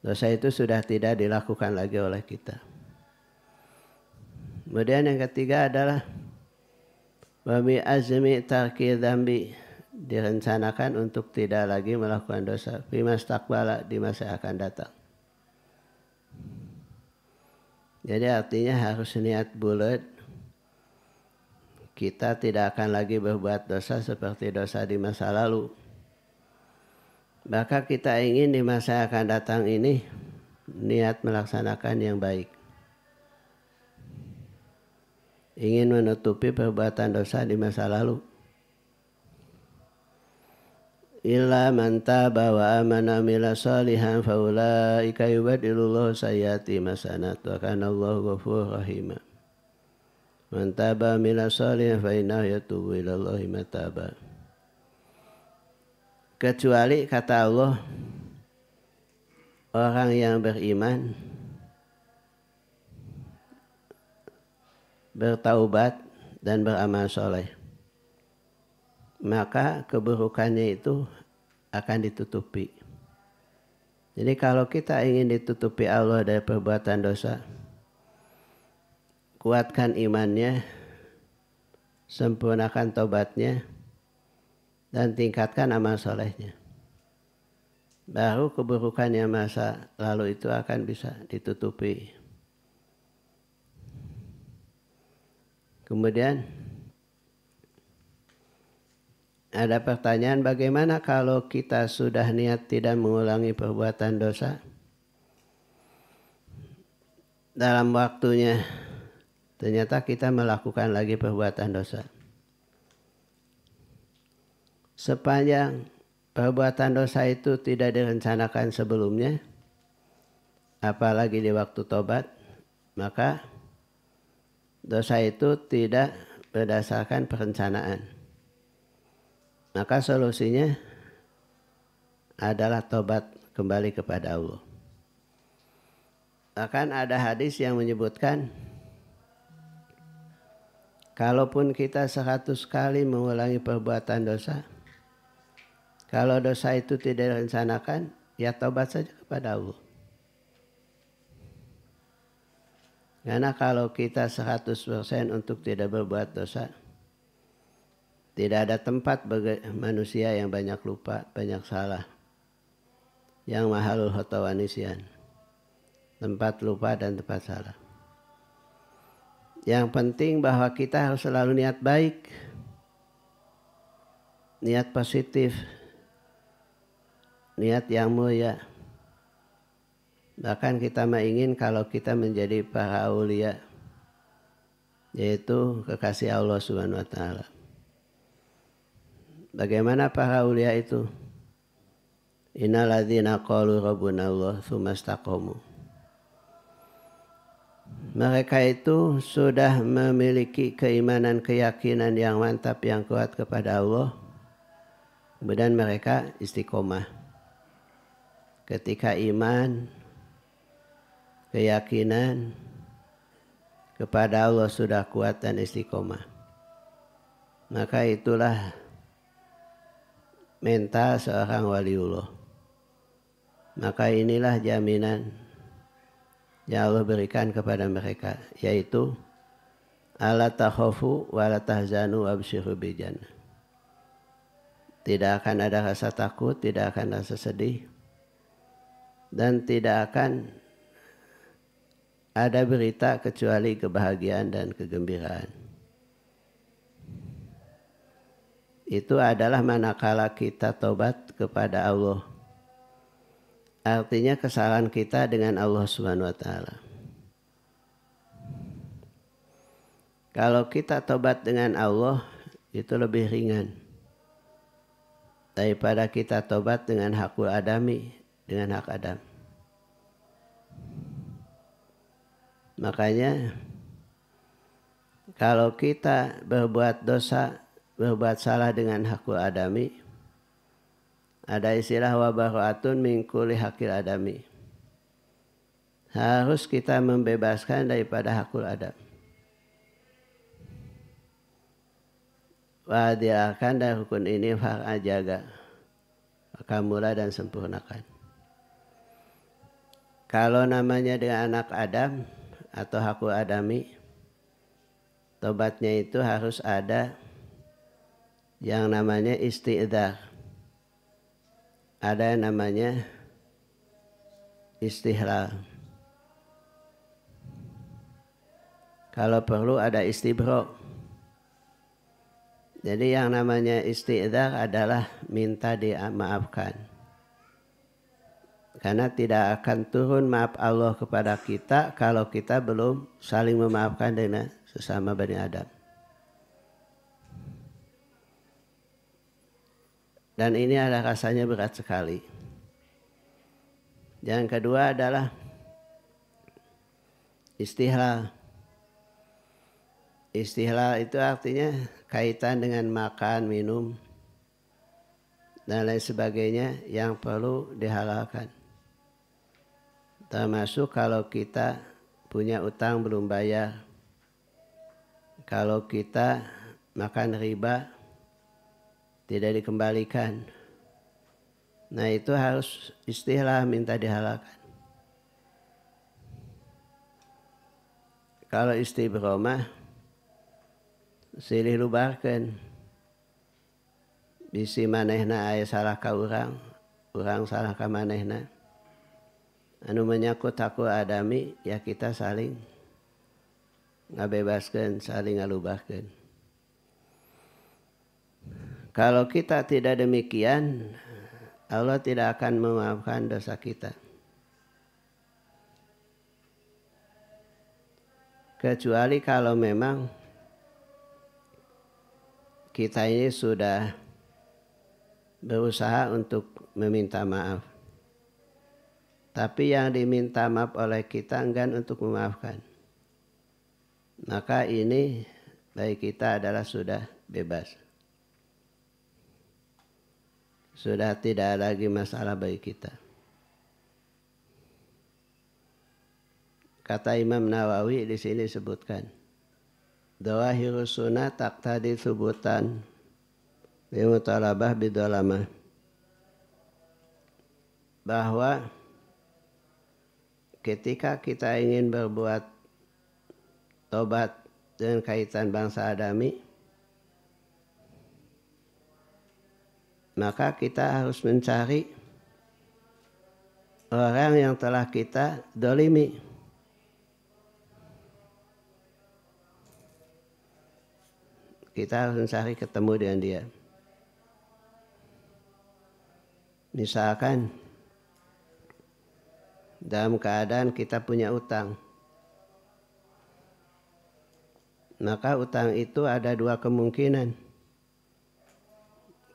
dosa itu sudah tidak dilakukan lagi oleh kita. Kemudian yang ketiga adalah Wabi azmi tarki dzambi, direncanakan untuk tidak lagi melakukan dosa fimastaqbala, di masa akan datang. Jadi artinya harus niat bulat. Kita tidak akan lagi berbuat dosa seperti dosa di masa lalu. Maka kita ingin di masa yang akan datang ini niat melaksanakan yang baik. Ingin menutupi perbuatan dosa di masa lalu. Illa man taba wa amana amila salihan faulaika yubadilullahu sayyiati hasanat wa kana Allahu ghafurur rahim. Man taba amila salihan fa innahu yatubu ila Allahi mataba. Kecuali kata Allah, orang yang beriman bertaubat dan beramal soleh. maka keburukannya itu akan ditutupi. Jadi kalau kita ingin ditutupi Allah dari perbuatan dosa, kuatkan imannya, sempurnakan tobatnya, dan tingkatkan amal solehnya. Baru keburukannya masa lalu itu akan bisa ditutupi. Kemudian ada pertanyaan, bagaimana kalau kita sudah niat tidak mengulangi perbuatan dosa? Dalam waktunya ternyata kita melakukan lagi perbuatan dosa. Sepanjang perbuatan dosa itu tidak direncanakan sebelumnya, apalagi di waktu tobat, maka dosa itu tidak berdasarkan perencanaan. Maka solusinya adalah tobat kembali kepada Allah. Bahkan ada hadis yang menyebutkan, kalaupun kita 100 kali mengulangi perbuatan dosa, kalau dosa itu tidak direncanakan, ya tobat saja kepada Allah. Karena kalau kita 100% untuk tidak berbuat dosa, tidak ada tempat bagi manusia yang banyak lupa, banyak salah. Yang mahalul khata wa nisyan. Tempat lupa dan tempat salah. Yang penting bahwa kita harus selalu niat baik. Niat positif. Niat yang mulia. Bahkan kita ingin kalau kita menjadi para aulia, yaitu kekasih Allah Subhanahu wa taala. Bagaimana para aulia itu? Innal ladzina qalu rabbuna Allah tsumma istaqamu. Mereka itu sudah memiliki keimanan, keyakinan yang mantap, yang kuat kepada Allah. Kemudian mereka istiqomah. Ketika iman, keyakinan kepada Allah sudah kuat dan istiqomah, maka itulah mental seorang waliullah. Maka inilah jaminan yang Allah berikan kepada mereka, yaitu alla takhafu wa la tahzanu wabshiru bil jannah. Tidak akan ada rasa takut, tidak akan rasa sedih, dan tidak akan ada berita kecuali kebahagiaan dan kegembiraan. Itu adalah manakala kita tobat kepada Allah. Artinya kesalahan kita dengan Allah Subhanahu wa taala. Kalau kita tobat dengan Allah, itu lebih ringan daripada kita tobat dengan hakul adami, dengan hak Adam. Makanya kalau kita berbuat dosa, berbuat salah dengan hakul adami, ada istilah wa bara'atun min kulli hakil adami. Harus kita membebaskan daripada hakul adam. Wadiakan dari rukun ini far'a jaga, kamulah dan sempurnakan. Kalau namanya dengan anak Adam atau hakul adami, tobatnya itu harus ada yang namanya isti'dzar. Ada yang namanya istihlal. Kalau perlu ada istibro. Jadi yang namanya isti'dzar adalah minta dimaafkan. Karena tidak akan turun maaf Allah kepada kita kalau kita belum saling memaafkan dengan sesama Bani Adam. Dan ini ada rasanya berat sekali. Yang kedua adalah istihlal. Istihlal itu artinya kaitan dengan makan, minum, dan lain sebagainya yang perlu dihalalkan. Termasuk kalau kita punya utang belum bayar. Kalau kita makan riba, tidak dikembalikan. Nah itu harus istilah minta dihalalkan. Kalau istibromah silih lubarkeun. Bisi manehna aya salah ka urang salah ka manehna. Anu menyangkut hak adami ya kita saling ngabebaskeun, saling ngalubahkeun. Kalau kita tidak demikian, Allah tidak akan memaafkan dosa kita. Kecuali kalau memang kita ini sudah berusaha untuk meminta maaf. Tapi yang diminta maaf oleh kita enggan untuk memaafkan. Maka ini bagi kita adalah sudah bebas. Sudah tidak lagi masalah bagi kita. Kata Imam Nawawi di sini sebutkan, Dawahirus sunnah taqtadi thubutan bimutalabah bidolamah. Bahwa ketika kita ingin berbuat tobat dengan kaitan bangsa Adami, maka kita harus mencari orang yang telah kita dolimi. Kita harus mencari ketemu dengan dia. Misalkan dalam keadaan kita punya utang, maka utang itu ada dua kemungkinan.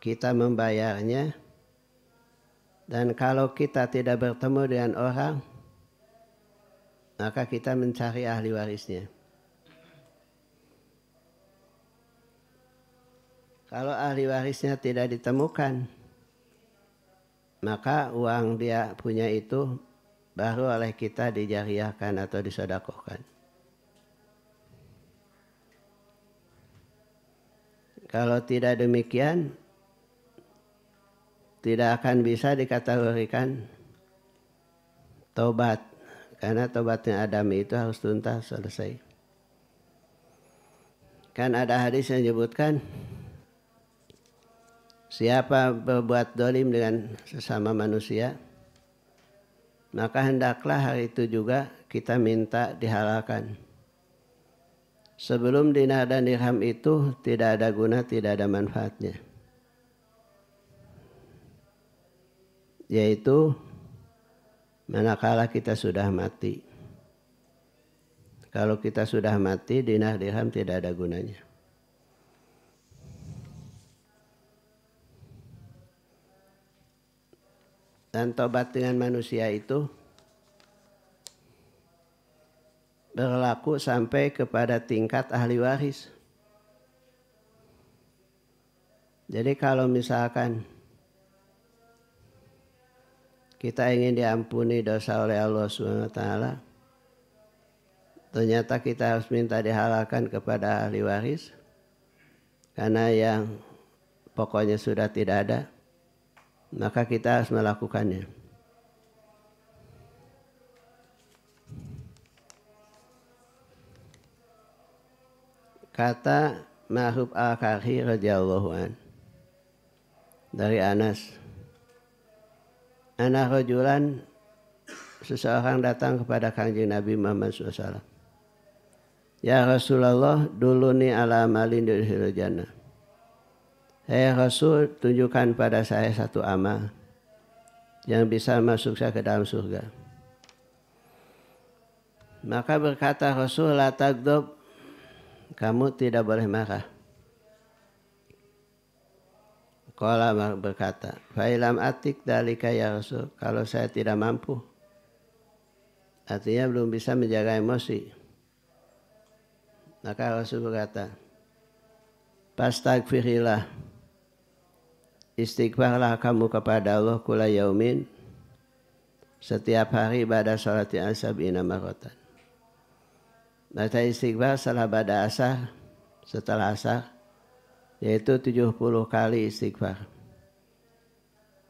Kita membayarnya, dan kalau kita tidak bertemu dengan orang, maka kita mencari ahli warisnya. Kalau ahli warisnya tidak ditemukan, maka uang dia punya itu baru oleh kita dijariahkan atau disedekahkan. Kalau tidak demikian, tidak akan bisa dikategorikan tobat. Karena tobatnya Adami itu harus tuntas, selesai. Kan ada hadis yang menyebutkan, siapa berbuat dolim dengan sesama manusia, maka hendaklah hari itu juga kita minta dihalalkan. Sebelum dinar dan dirham itu tidak ada guna, tidak ada manfaatnya. Yaitu manakala kita sudah mati. Kalau kita sudah mati, dinar dirham tidak ada gunanya. Dan tobat dengan manusia itu berlaku sampai kepada tingkat ahli waris. Jadi kalau misalkan kita ingin diampuni dosa oleh Allah SWT, ternyata kita harus minta dihalalkan kepada ahli waris, karena yang pokoknya sudah tidak ada, maka kita harus melakukannya. Kata Ma'ruf al-Karhi radhiyallahu an dari Anas, Ana rajulan, seseorang datang kepada Kanjeng Nabi Muhammad SAW. Ya Rasulullah, duluni ala amalin yudkhilul jannah. Hai Rasul, tunjukkan pada saya satu amal yang bisa masuk saya ke dalam surga. Maka berkata Rasul, la tagdob, kamu tidak boleh marah. Qala berkata, fa'ilam atik dalika ya Rasul, kalau saya tidak mampu, artinya belum bisa menjaga emosi. Maka Rasul berkata, pastagfirillah, istighfarlah kamu kepada Allah kula yaumin, setiap hari pada salat asabina maratan. Baca istighfar setelah pada asar, setelah asar yaitu 70 kali istighfar.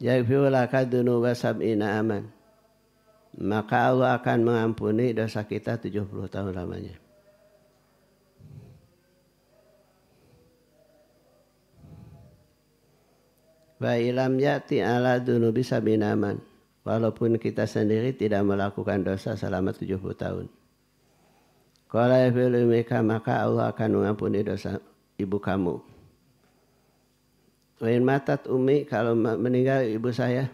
Yaghfiru laka dzunuba sab'ina aman. Maka Allah akan mengampuni dosa kita 70 tahun lamanya. Wa ilam yati ala dzunubi sab'ina aman. Walaupun kita sendiri tidak melakukan dosa selama 70 tahun. Qala yaghfiru laka, maka Allah akan mengampuni dosa ibu kamu. Wa in matat ummi, kalau meninggal ibu saya,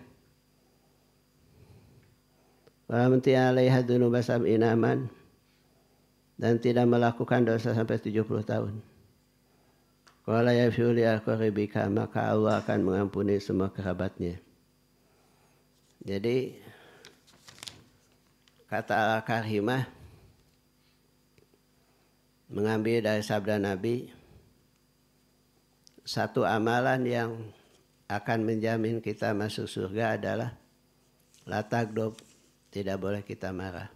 wa lam ti alaiha dzunuba sab'ina aman, dan tidak melakukan dosa sampai 70 tahun. Qala yaghfiru li aqrabika, maka Allah akan mengampuni semua kerabatnya. Jadi kata Al-Karimah mengambil dari sabda Nabi, satu amalan yang akan menjamin kita masuk surga adalah la tagdob, tidak boleh kita marah.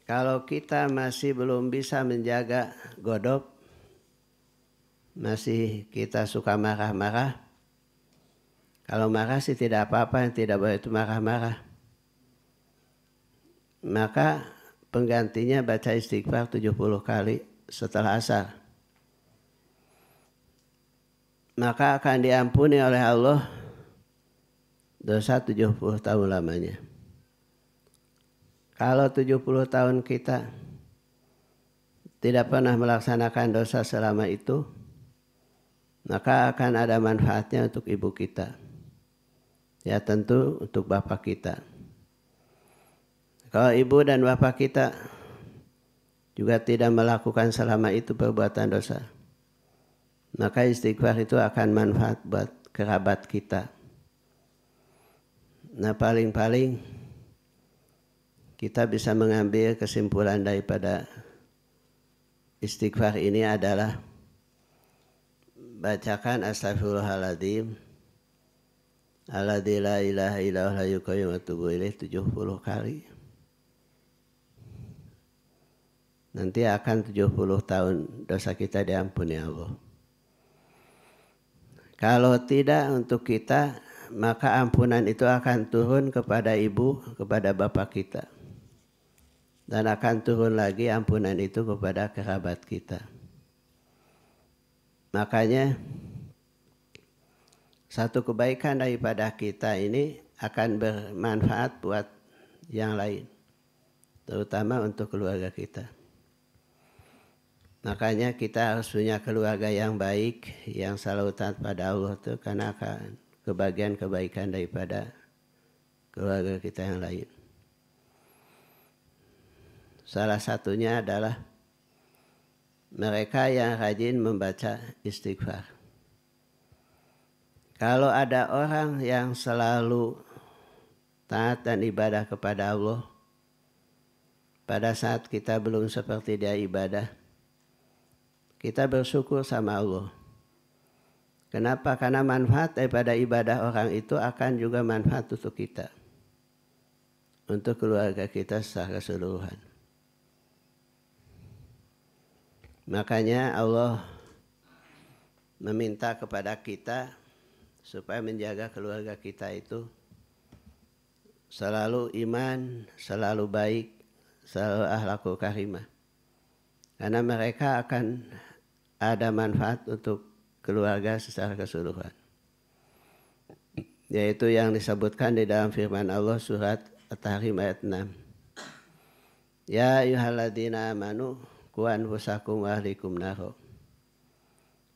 Kalau kita masih belum bisa menjaga godop, masih kita suka marah-marah, kalau marah sih tidak apa-apa, yang tidak boleh itu marah-marah. Maka penggantinya baca istighfar 70 kali setelah asar. Maka akan diampuni oleh Allah dosa 70 tahun lamanya. Kalau 70 tahun kita tidak pernah melaksanakan dosa selama itu, maka akan ada manfaatnya untuk ibu kita. Ya tentu untuk bapak kita. Kalau ibu dan bapak kita juga tidak melakukan selama itu perbuatan dosa, maka istighfar itu akan manfaat buat kerabat kita. Nah paling-paling kita bisa mengambil kesimpulan daripada istighfar ini adalah bacakan astaghfirullahaladzim alladzi la ilaha illa huwal hayyul qayyum wa atubu ilaih 70 kali. Nanti akan 70 tahun dosa kita diampuni Allah. Kalau tidak untuk kita, maka ampunan itu akan turun kepada ibu, kepada bapak kita. Dan akan turun lagi ampunan itu kepada kerabat kita. Makanya satu kebaikan daripada kita ini akan bermanfaat buat yang lain, terutama untuk keluarga kita. Makanya kita harus punya keluarga yang baik, yang selalu taat pada Allah itu, karena akan kebagian kebaikan daripada keluarga kita yang lain. Salah satunya adalah mereka yang rajin membaca istighfar. Kalau ada orang yang selalu taat dan ibadah kepada Allah, pada saat kita belum seperti dia ibadah, kita bersyukur sama Allah. Kenapa? Karena manfaat daripada ibadah orang itu akan juga manfaat untuk kita, untuk keluarga kita secara keseluruhan. Makanya Allah meminta kepada kita supaya menjaga keluarga kita itu selalu iman, selalu baik, selalu akhlakul karimah. Karena mereka akan ada manfaat untuk keluarga secara keseluruhan. Yaitu yang disebutkan di dalam firman Allah surat At-Tahrim ayat 6. Ya ayyuhalladzina amanu qu anfusakum wa ahlikum naro.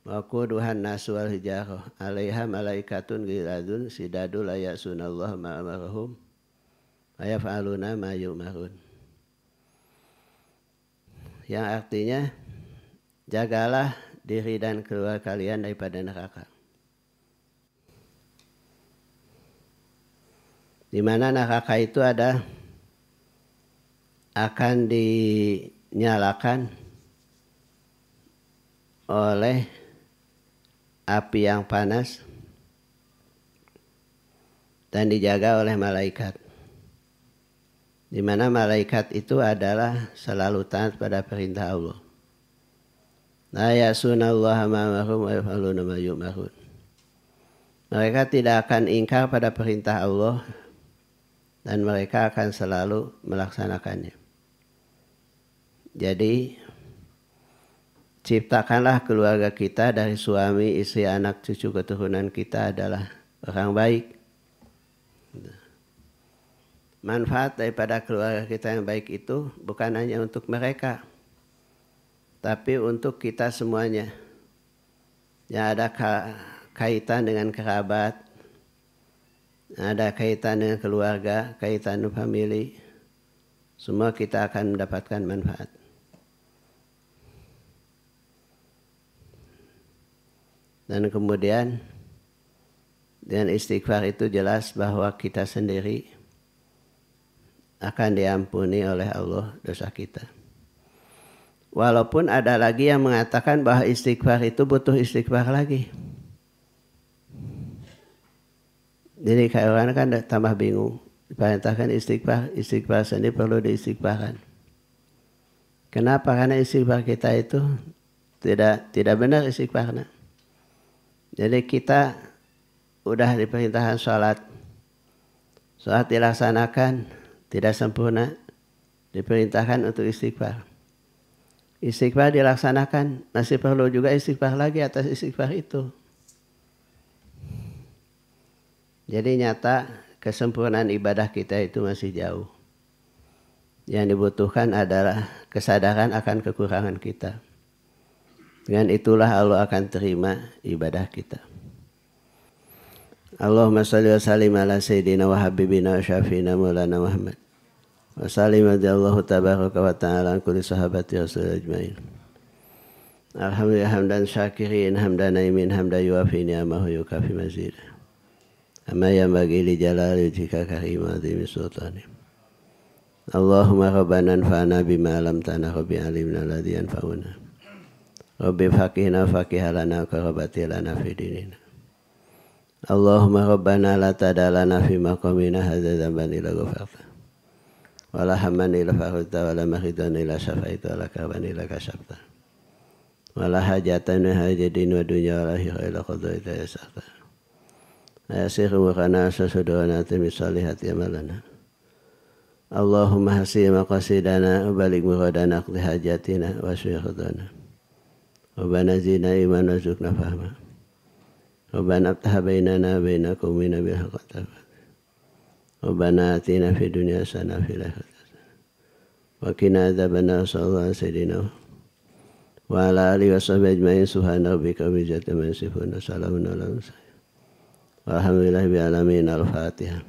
Wa quduhan nasu wal hijarah 'alaiha malaikatun ghiladun sidadul la ya'sunallaha ma amarahum wa yaf'aluna ma yu'marun. Yang artinya jagalah diri dan keluarga kalian daripada neraka. Di mana neraka itu akan dinyalakan oleh api yang panas dan dijaga oleh malaikat. Di mana malaikat itu adalah selalu taat pada perintah Allah. La ya'sunallaha ma amarahum wa yaf'aluna ma yu'marun. Mereka tidak akan ingkar pada perintah Allah dan mereka akan selalu melaksanakannya. Jadi ciptakanlah keluarga kita dari suami, istri, anak, cucu, keturunan kita adalah orang baik. Manfaat daripada keluarga kita yang baik itu bukan hanya untuk mereka, tapi untuk kita semuanya. Yang ada kaitan dengan kerabat, ada kaitan dengan keluarga, kaitan dengan famili, semua kita akan mendapatkan manfaat. Dan kemudian dengan istighfar itu jelas bahwa kita sendiri akan diampuni oleh Allah dosa kita. Walaupun ada lagi yang mengatakan bahwa istighfar itu butuh istighfar lagi. Jadi kayak orang kan tambah bingung. Diperintahkan istighfar sendiri perlu diistighfarkan. Kenapa? Karena istighfar kita itu tidak benar istighfarnya. Jadi kita udah diperintahkan sholat dilaksanakan tidak sempurna, diperintahkan untuk istighfar. Istighfar dilaksanakan, masih perlu juga istighfar lagi atas istighfar itu. Jadi nyata kesempurnaan ibadah kita itu masih jauh. Yang dibutuhkan adalah kesadaran akan kekurangan kita. Dengan itulah Allah akan terima ibadah kita. Allahumma salli wa sallim ala sayyidina wa habibina wa syafiina maulana Muhammad. Wa sallim radhiyallahu tabaraka wa ta'ala an kulli sahabati rasul ajmain. Alhamdulillah hamdan syakirin hamdan naimin hamdan yuafi ni'amahu yukafi mazid. Amma yanbaghi li jalali wajhika karim azimi sultani. Allahumma rabbana anfa'na bima 'allamtana rabbi alimna alladhi yanfa'una. Rabbi faqihna faqihalana wa rabati lana fi dinina. Allahumma rabbana la tadalana fi maqamina hadza dhanban illa ghafarta. Wala hamman illa farajta wala maridan illa syafaita wala karban illa kasyafta. Wala hajatan min hajadin wa dunya wala akhirah illa qadaita ya sahta. Ayasir umurana sasudurana timi salihati amalana. Allahumma hasi maqasidana wa balik muradana qdi hajatina wa syuhudana. Rabbana zidna iman warzuqna fahma. Rabbana aftah bainana baina qaumina bil haqqi. Rabbana atina fid dunya hasanah wa fil akhirati hasanah. Wa qina adzabannar sallallahu sayyidina wa ala alihi wa sahbihi ajma'in subhana rabbika rabbil izzati amma yasifun wa salamun alal mursalin. Walhamdulillahi rabbil alamin. Al-Fatihah.